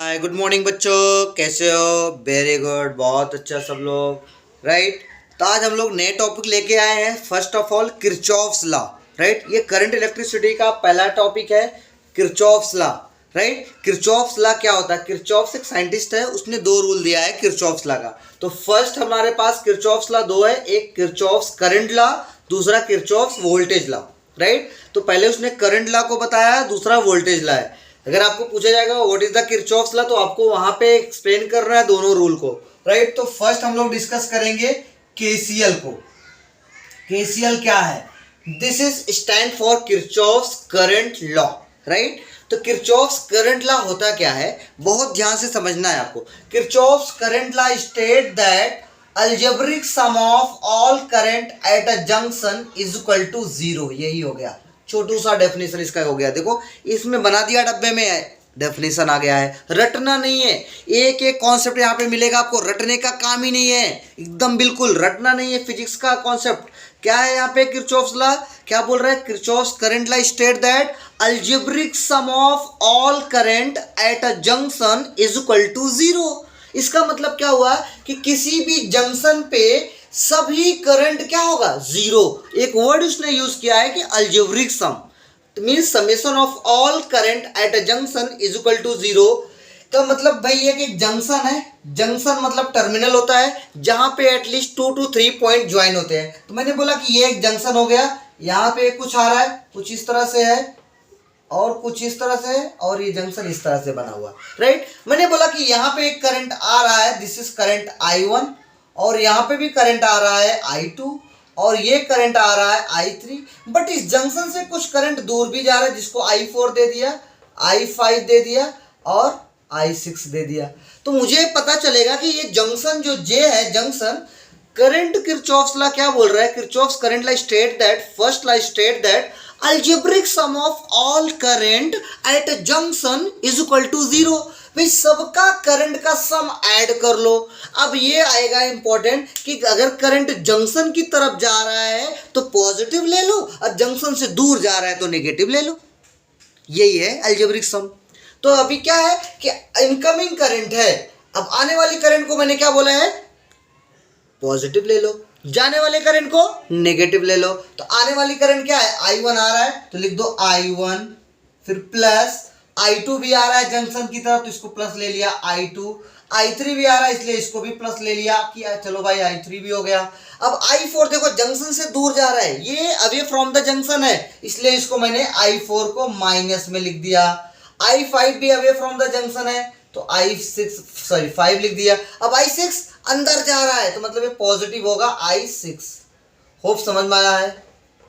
Hi good morning बच्चों, कैसे हो? वेरी गुड, बहुत अच्छा सब लोग। राइट, तो आज हम लोग नए टॉपिक लेके आए हैं। First of all Kirchhoff's law. Right, ये करंट इलेक्ट्रिसिटी का पहला टॉपिक है, Kirchhoff's law. Right, Kirchhoff's law क्या होता है? किरचॉफ्स एक साइंटिस्ट है, उसने दो रूल दिया है किरचॉफ्स लॉ का। तो फर्स्ट हमारे पास किरचॉफ्स लॉ दो है, एक किरचॉफ्स करंट लॉ, दूसरा किरचॉफ्स वोल्टेज लॉ। राइट, तो पहले उसने करंट लॉ को बताया, दूसरा वोल्टेज लॉ है। अगर आपको पूछा जाएगा what is the Kirchhoff's law, तो आपको वहां पे एक्सप्लेन करना है दोनों रूल को। राइट, तो फर्स्ट हम लोग डिस्कस करेंगे केसीएल को। केसीएल क्या है? This is stand for Kirchhoff's current law. Right, तो किरचॉफ्स करंट लॉ होता क्या है, बहुत ध्यान से समझना है आपको। Kirchhoff's current law state that algebraic sum of all current at a junction is equal to zero. यही हो गया, छोटू सा डेफिनेशन इसका हो गया। देखो इसमें बना दिया, डब्बे में है, डेफिनेशन आ गया है। रटना नहीं है, एक एक कॉन्सेप्ट यहाँ पे मिलेगा आपको, रटने का काम ही नहीं है, एकदम बिल्कुल रटना नहीं है। फिजिक्स का कॉन्सेप्ट क्या है यहाँ पे? किरचॉफ्स लॉ क्या बोल रहा है? Kirchhoff's current law state that algebraic sum of all current at a junction is equal to zero. इसका मतलब क्या हुआ कि किसी भी जंक्शन पे सभी करंट क्या होगा? जीरो। एक वर्ड उसने यूज किया है कि algebraic sum, means summation of all current at a junction is equal to zero. तो मतलब भाई ये कि जंक्शन है, जंक्शन मतलब टर्मिनल होता है जहां पे एटलीस्ट 2 to 3 पॉइंट ज्वाइन होते हैं। तो मैंने बोला कि ये एक जंक्शन हो गया, यहाँ पे कुछ आ रहा है, कुछ इस तरह से है और कुछ इस तरह से है, और ये जंक्शन इस तरह से बना हुआ। राइट, मैंने बोला कि यहाँ पे एक करंट आ रहा है, दिस इज करंट I1, और यहाँ पे भी करंट आ रहा है I2, और ये करंट आ रहा है I3। बट इस जंक्शन से कुछ करंट दूर भी जा रहा है, जिसको I4 दे दिया, I5 दे दिया और I6 दे दिया। तो मुझे पता चलेगा कि ये जंक्शन जो J है, जंक्शन करंट किरचॉफ्स लॉ क्या बोल रहा है? Kirchhoff's current law state that, first law state that algebraic sum of all current at junction is equal to zero. भाई सबका करंट का सम ऐड कर लो। अब ये आएगा इंपॉर्टेंट कि अगर करंट जंक्शन की तरफ जा रहा है तो पॉजिटिव ले लो, और जंक्शन से दूर जा रहा है तो नेगेटिव ले लो। यही है अलजेब्रिक सम। तो अभी क्या है कि इनकमिंग करंट है, अब आने वाली करंट को मैंने क्या बोला है? पॉजिटिव ले लो। जाने वाले करंट को नेगेटिव ले लो। तो आने वाली करंट क्या है? I1 आ रहा है तो लिख दो I1, फिर प्लस I2 भी आ रहा है जंक्शन की तरफ तो इसको प्लस ले लिया I2, I3 भी आ रहा है इसलिए इसको भी प्लस ले लिया कि चलो भाई I3 भी हो गया। अब I4 देखो जंक्शन से दूर जा रहा है, ये अवे फ्रॉम द जंक्शन है, इसलिए इसको मैंने I4 को माइनस में लिख दिया। I5 भी अवे फ्रॉम द जंक्शन है तो I5 लिख दिया। अब I6 अंदर जा रहा है तो मतलब ये पॉजिटिव होगा I6। होप समझ में आया है?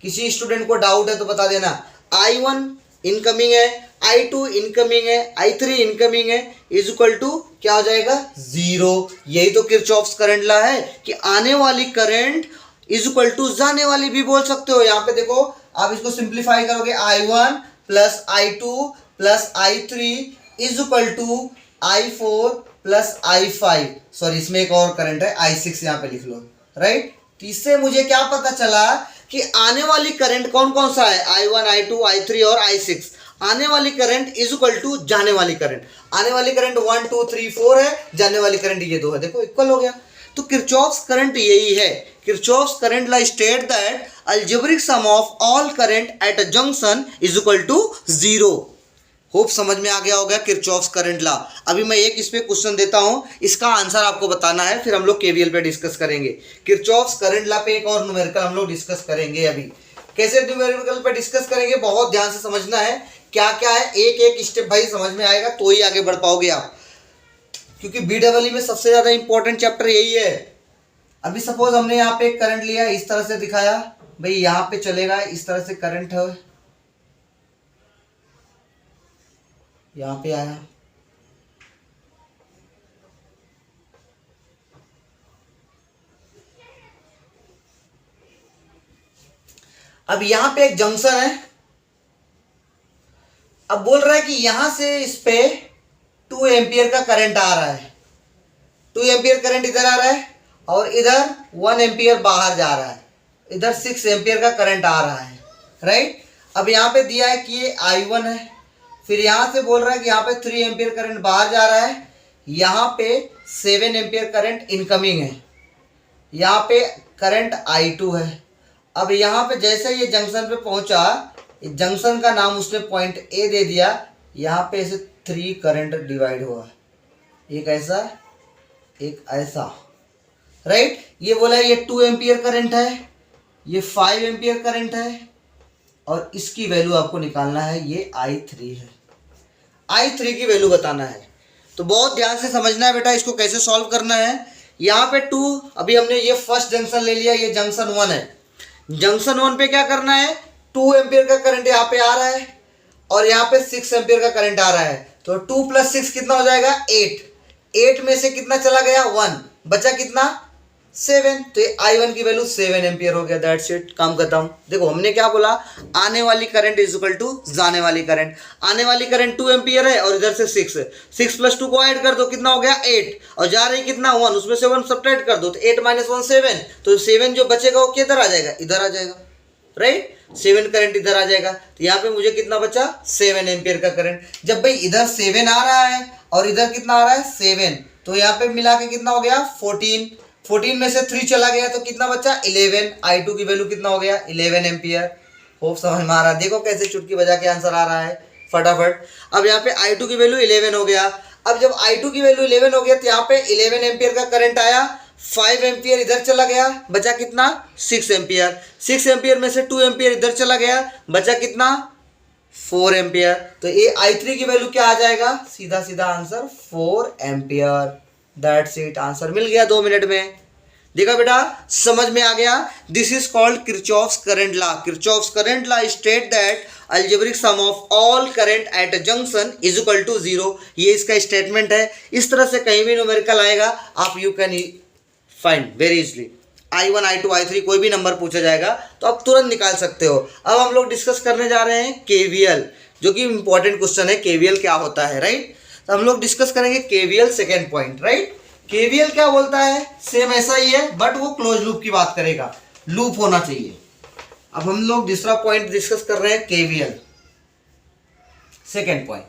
किसी स्टूडेंट को डाउट है तो बता देना। I1 इनकमिंग है, I2 इनकमिंग है, I3 इनकमिंग है, इज इक्वल टू क्या हो जाएगा? जीरो। यही तो किरचॉफ्स करंट लॉ है कि आने वाली करंट इज इक्वल टू जाने वाली भी बोल सकते हो। यहाँ पे देखो आप इसको सिंप्लीफाई करोगे, I1 plus I2 plus I3 is equal to I4 plus I5। Sorry इसमें एक और करंट है I6, यहाँ पे लिख लो। राइट, तो इससे मुझे क्या पता चला कि आने वाली करंट कौन कौन सा है? I1, I2, I3 और I6। आने वाली करंट इज इक्वल टू जाने वाली करंट। आने वाली करंट 1 2 3 4 है, जाने वाली करंट ये 2 है। देखो इक्वल हो गया। तो किरचॉफ्स करंट यही है, Kirchhoff's current law state that algebraic sum of all current at a junction is equal to zero. Hope समझ में आ गया होगा किरचॉफ्स करंट लॉ। अभी मैं एक इस पे क्वेश्चन देता हूं, इसका आंसर आपको बताना है, फिर हम लोग केवीएल पे डिस्कस करेंगे। किरचॉफ्स करंट लॉ पे एक और न्यूमेरिकल हम लोग डिस्कस करेंगे। अभी कैसे न्यूमेरिकल पे डिस्कस करेंगे, बहुत ध्यान से समझना है क्या क्या है, एक एक स्टेप भाई समझ में आएगा तो ही आगे बढ़ पाओगे आप, क्योंकि BEE में सबसे ज्यादा इंपॉर्टेंट चैप्टर यही है। अभी सपोज हमने यहाँ पे एक करंट लिया, इस तरह से दिखाया, भाई यहाँ पे चलेगा, इस तरह से करंट है, यहाँ पे आया, अब यहाँ पे एक जंक्शन है। अब बोल रहा है कि यहां से इस पे 2 एम्पियर का करंट आ रहा है, 2 एम्पियर करंट इधर आ रहा है और इधर 1 एम्पियर बाहर जा रहा है, इधर 6 एम्पियर का करंट आ रहा है। राइट, अब यहाँ पे दिया है कि ये I1 है, फिर यहाँ से बोल रहा है कि यहाँ पे 3 एम्पियर करंट बाहर जा रहा है, यहाँ पे 7 एम्पियर करंट इनकमिंग है, यहाँ पे करंट I2 है। अब यहाँ पे जैसे ये जंक्शन पे पहुंचा, जंक्शन का नाम उसने पॉइंट ए दे दिया, यहाँ पे ऐसे 3 करंट डिवाइड हुआ, एक ऐसा एक ऐसा, राइट। ये बोला ये 2 एम्पियर करंट है, ये 5 एम्पियर करंट है, और इसकी वैल्यू आपको निकालना है, ये I3 है, I3 की वैल्यू बताना है। तो बहुत ध्यान से समझना है बेटा, इसको कैसे सॉल्व करना है। यहाँ पे 2, अभी हमने ये फर्स्ट जंक्शन ले लिया, ये जंक्शन 1 है। जंक्शन 1 पे क्या करना है, 2 एम्पियर का करंट यहाँ पे आ रहा है, और यहाँ पे 6 एम्पियर का करंट आ रहा है। तो 2 + 6 कितना हो जाएगा, 8 में से कितना चला गया, 1, बचा कितना, 7। तो ये I1 की वैल्यू 7 एम्पियर हो गया। दैट्स इट, काम खत्म। देखो हमने क्या बोला, आने वाली करंट इज इक्वल टू जाने वाली करंट। आने वाली करंट 2 एम्पियर है, और इधर से 6 है, 6 + 2 को ऐड कर दो, कितना हो गया 8, और जा रही कितना 1, उसमें से 1 सब्ट्रैक्ट कर दो, तो 8 - 1 7। तो 7 जो बचेगा वो किधर आ जाएगा, इधर आ जाएगा, राइट। 7 करंट इधर आ जाएगा। तो यहाँ पे मुझे कितना बचा, 7 एम्पियर का करंट। जब भाई इधर 7 आ रहा है और इधर कितना आ रहा है, 7, तो यहाँ पे मिला के कितना हो गया, 14 में से 3 चला गया, तो कितना बचा, 11। I2 की वैल्यू कितना हो गया, 11 एम्पियर। होप समझ में आ रहा है। देखो कैसे चुटकी बजा के आंसर आ रहा है फटाफट। अब यहाँ पे I2 की वैल्यू 11 हो गया। अब जब I2 की वैल्यू 11 हो गया, तो यहाँ पे 11 एम्पियर का करंट आया, 5 एम्पियर इधर चला गया, बचा कितना, 6 एम्पियर। 6 एम्पियर में से 2 एम्पियर इधर चला गया, बचा कितना, 4 एम्पियर। तो ये I3 की वैल्यू क्या आ जाएगा, सीधा सीधा answer 4 ampere. That's it, answer मिल गया 2 मिनट में। देखा बेटा, समझ में आ गया। This is called Kirchhoff's current law. Kirchhoff's current law state that algebraic sum of all current at a junction is equal to 0। ये इसका स्टेटमेंट है। इस तरह से कहीं भी न्यूमेरिकल आएगा, आप you can find very easily. I1, I2, I3 कोई भी नंबर पूछा जाएगा तो आप तुरंत निकाल सकते हो। अब हम लोग डिस्कस करने जा रहे हैं KVL, जो कि इंपॉर्टेंट क्वेश्चन है। KVL क्या होता है, राइट। तो हम लोग डिस्कस करेंगे KVL second point, right. KVL क्या बोलता है, सेम ऐसा ही है, बट वो क्लोज लूप की बात करेगा, लूप होना चाहिए। अब हम लोग दूसरा पॉइंट डिस्कस कर रहे हैं, KVL सेकेंड पॉइंट।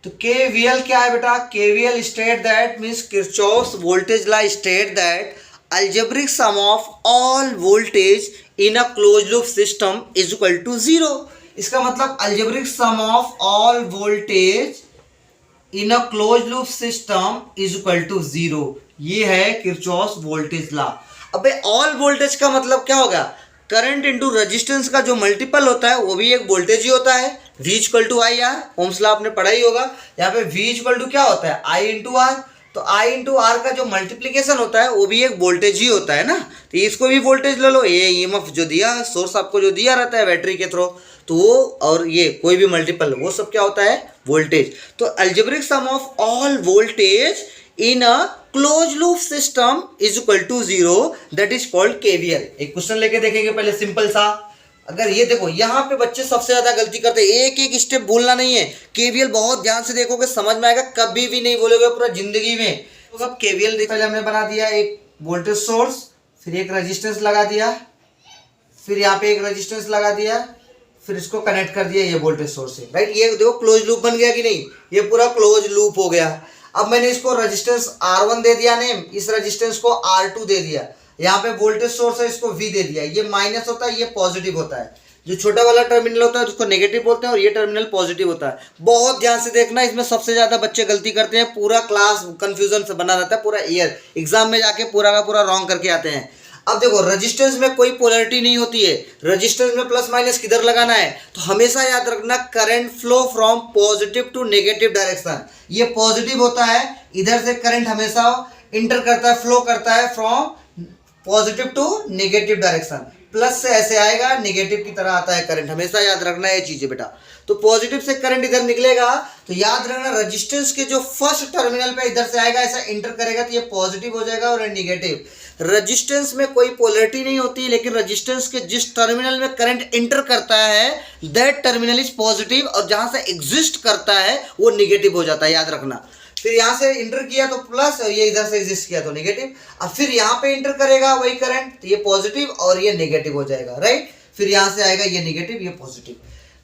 तो KVL क्या है बेटा, KVL state that means Kirchhoff's voltage law state that algebraic sum of all voltage in a closed loop system is equal to 0। इसका मतलब algebraic sum of all voltage in a closed loop system is equal to 0। ये है Kirchhoff's voltage law. अबे all voltage का मतलब क्या होगा, current into resistance का जो मल्टीपल होता है वो भी एक वोल्टेज ही होता है। V equal to I R, Ohm's law आपने पढ़ा ही होगा। यहाँ पे V इक्वल टू क्या होता है, I इंटू आर। तो I इंटू आर का जो मल्टीप्लीकेशन होता है वो भी एक वोल्टेज ही होता है ना। तो इसको भी वोल्टेज ले लो। ये EMF जो दिया, सोर्स आपको जो दिया रहता है बैटरी के थ्रू, तो वो और ये कोई भी मल्टीपल, वो सब क्या होता है, वोल्टेज। तो algebraic sum of all voltage in a close loop system is equal to 0, that is called KVL। एक क्वेश्चन लेके देखेंगे पहले, सिंपल सा। अगर ये देखो, यहाँ पे बच्चे सबसे ज्यादा गलती करते हैं, एक एक स्टेप भूलना नहीं है। KVL बहुत ध्यान से देखोगे, समझ में आएगा, कभी भी नहीं बोलोगे पूरा जिंदगी में। तो सब KVL पहले हमने बना दिया, एक वोल्टेज सोर्स, फिर एक रेजिस्टेंस लगा दिया, फिर यहाँ पे एक रेजिस्टेंस लगा दिया, फिर इसको कनेक्ट कर दिया ये वोल्टेज सोर्स से, राइट। ये देखो क्लोज लूप बन गया कि नहीं, ये पूरा क्लोज लूप हो गया। अब मैंने इसको रेजिस्टेंस R1 दे दिया नेम, इस रेजिस्टेंस को R2 दे दिया। यहाँ पे वोल्टेज सोर्स है, इसको V दे दिया। ये माइनस होता है, ये पॉजिटिव होता है। जो छोटा वाला टर्मिनल होता है उसको नेगेटिव बोलते हैं, और ये टर्मिनल पॉजिटिव होता है। बहुत ध्यान से देखना, इसमें सबसे ज्यादा बच्चे गलती करते हैं। पूरा क्लास कंफ्यूजन से बना रहता है, पूरा ईयर एग्जाम में जाके पूरा का पूरा रॉन्ग करके आते हैं। अब देखो, रेजिस्टेंस में कोई पोलैरिटी नहीं होती है। रेजिस्टेंस में प्लस माइनस किधर लगाना है, तो हमेशा याद रखना, current flow from positive to negative direction. ये पॉजिटिव होता है, इधर से करंट हमेशा इंटर करता है, फ्लो करता है from positive to negative direction. Plus से ऐसे आएगा, नेगेटिव की तरह आता है करंट, हमेशा याद रखना ये चीजें बेटा। तो पॉजिटिव से करंट इधर निकलेगा, तो याद रखना रेजिस्टेंस के जो फर्स्ट टर्मिनल पे इधर से आएगा, ऐसा इंटर करेगा, तो ये पॉजिटिव हो जाएगा और ये नेगेटिव। रेजिस्टेंस में कोई पोलैरिटी नहीं होती, लेकिन रेजिस्टेंस के जिस टर्मिनल में करंट इंटर करता है दैट टर्मिनल इज पॉजिटिव, और जहां से एग्जिस्ट करता है वो नेगेटिव हो जाता है, याद रखना। फिर यहाँ से इंटर किया तो प्लस, और ये इधर से एग्जिस्ट किया तो नेगेटिव। अब फिर यहाँ पे इंटर करेगा वही करंट, तो ये पॉजिटिव और ये नेगेटिव हो जाएगा, राइट। फिर यहाँ से आएगा ये नेगेटिव, ये पॉजिटिव।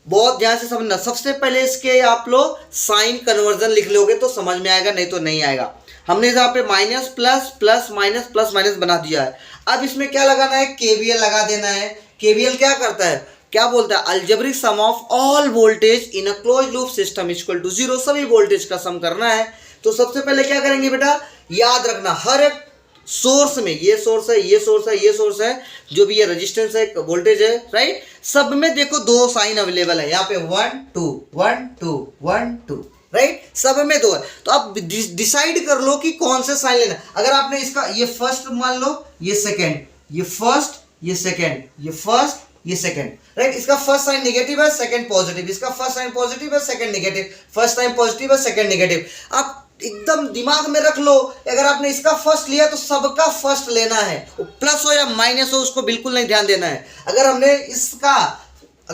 बहुत ध्यान से समझना। सबसे पहले इसके आप लोग साइन कन्वर्जन लिख लोगे तो समझ में आएगा, नहीं तो नहीं आएगा। हमने यहाँ पे minus plus plus minus plus minus बना दिया है। अब इसमें क्या लगाना है, केवीएल लगा देना है। केवीएल क्या करता है, क्या बोलता है, algebraic sum of all voltage in a close loop system equal to 0। सभी वोल्टेज का सम करना है। तो सबसे पहले क्या करेंगे बेटा, याद रखना हर एक सोर्स में, ये सोर्स है, ये सोर्स है, ये सोर्स है, जो भी ये रेजिस्टेंस है, वोल्टेज है, राइट, सब में देखो दो साइन अवेलेबल है। यहाँ पे 1 2 1 2 1 2, राइट, सब में दो है। तो आप डिसाइड कर लो कि कौन से साइन लेना। अगर आपने इसका ये फर्स्ट मान लो, ये सेकेंड, ये फर्स्ट, ये सेकेंड, ये फर्स्ट, ये सेकेंड, राइट, इसका फर्स्ट साइन नेगेटिव है, सेकेंड पॉजिटिव, इसका फर्स्ट साइन पॉजिटिव है, second negative, first sign positive है, सेकेंड नेगेटिव। आप एकदम दिमाग में रख लो, अगर आपने इसका फर्स्ट लिया तो सबका फर्स्ट लेना है, प्लस हो या माइनस हो उसको बिल्कुल नहीं ध्यान देना है। अगर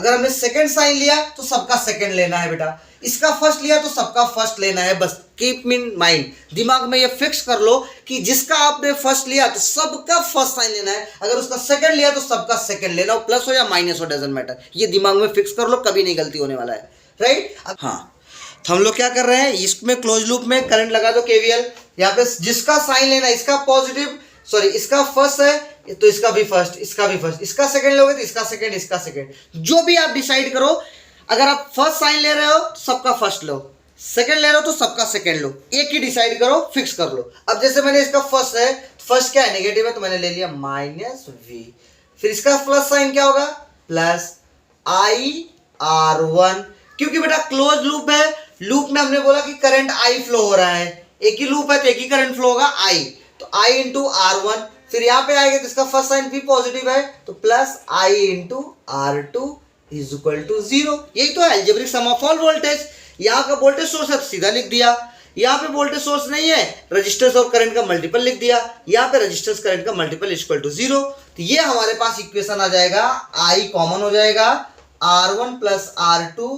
हमने सेकंड साइन लिया तो सबका सेकंड लेना है बेटा, इसका फर्स्ट लिया तो सबका फर्स्ट लेना है। बस कीप इन माइंड, दिमाग में ये फिक्स कर लो कि जिसका आपने फर्स्ट लिया तो सबका फर्स्ट साइन लेना है, अगर उसका सेकंड लिया तो सबका सेकंड लेना हो, प्लस हो या माइनस हो, डजंट मैटर। ये दिमाग में फिक्स कर लो, कभी नहीं गलती होने वाला है, राइट। हाँ, तो हम लोग क्या कर रहे हैं, इसमें क्लोज लूप में करंट लगा दो केवीएल। यहाँ पे जिसका साइन लेना है, इसका पॉजिटिव, सॉरी इसका फर्स्ट है तो इसका भी फर्स्ट, इसका भी फर्स्ट, इसका सेकंड लोगे तो इसका सेकंड, इसका सेकंड, जो भी आप डिसाइड करो। अगर आप फर्स्ट साइन ले रहे हो तो सबका फर्स्ट लो, सेकंड ले रहे हो तो सबका सेकंड लो, एक ही डिसाइड करो, फिक्स कर लो। अब जैसे मैंने इसका फर्स्ट है, फर्स्ट क्या है, नेगेटिव है, तो मैंने ले लिया माइनस वी। फिर इसका प्लस साइन क्या होगा, प्लस IR1, क्योंकि बेटा क्लोज लूप है, लूप में हमने बोला कि करंट I फ्लो हो रहा है, एक ही लूप है तो एक ही करंट फ्लो होगा I, तो I इंटू R1। फिर यहाँ पे आएगा तो इसका फर्स्ट साइन भी पॉजिटिव है, तो plus I into R2 is equal to 0। यही तो है algebraic sum of all voltage. यहाँ का वोल्टेज सोर्स है तो सीधा लिख दिया, यहाँ पे वोल्टेज सोर्स नहीं है, रजिस्टर्स और करंट का मल्टीपल लिख दिया, यहाँ पे रजिस्टर्स करंट का मल्टीपल इक्वल टू 0। तो ये हमारे पास इक्वेशन आ जाएगा, I कॉमन हो जाएगा, R1 plus R2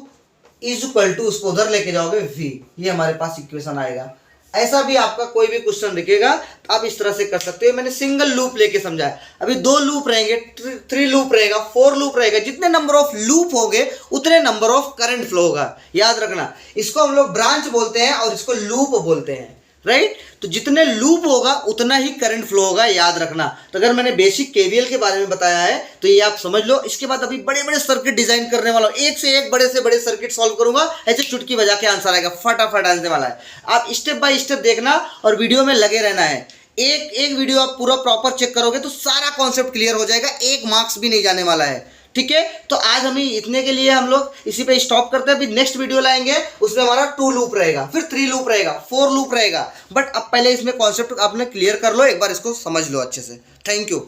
is equal to, उसको उधर लेके जाओगे V, ये हमारे पास इक्वेशन आएगा। ऐसा भी आपका कोई भी क्वेश्चन दिखेगा तो आप इस तरह से कर सकते हो। मैंने सिंगल लूप लेके समझाया, अभी 2 लूप रहेंगे, 3 लूप रहेगा, 4 लूप रहेगा। जितने नंबर ऑफ लूप होंगे उतने नंबर ऑफ करंट फ्लो होगा, याद रखना। इसको हम लोग ब्रांच बोलते हैं और इसको लूप बोलते हैं, राइट। तो जितने लूप होगा उतना ही करंट फ्लो होगा, याद रखना। तो अगर मैंने बेसिक केवीएल के बारे में बताया है तो ये आप समझ लो। इसके बाद अभी बड़े बड़े सर्किट डिजाइन करने वाला हूं, एक से एक बड़े से बड़े सर्किट सॉल्व करूंगा, ऐसे चुटकी बजा के आंसर आएगा, फटाफट आने वाला है। आप स्टेप बाय स्टेप देखना और वीडियो में लगे रहना है। एक एक वीडियो आप पूरा प्रॉपर चेक करोगे तो सारा कॉन्सेप्ट क्लियर हो जाएगा, एक मार्क्स भी नहीं जाने वाला है, ठीक है। तो आज हमें इतने के लिए हम लोग इसी पे स्टॉप करते हैं। फिर नेक्स्ट वीडियो लाएंगे, उसमें हमारा 2 लूप रहेगा, फिर 3 लूप रहेगा, 4 लूप रहेगा। बट अब पहले इसमें कॉन्सेप्ट आपने क्लियर कर लो, एक बार इसको समझ लो अच्छे से। Thank you.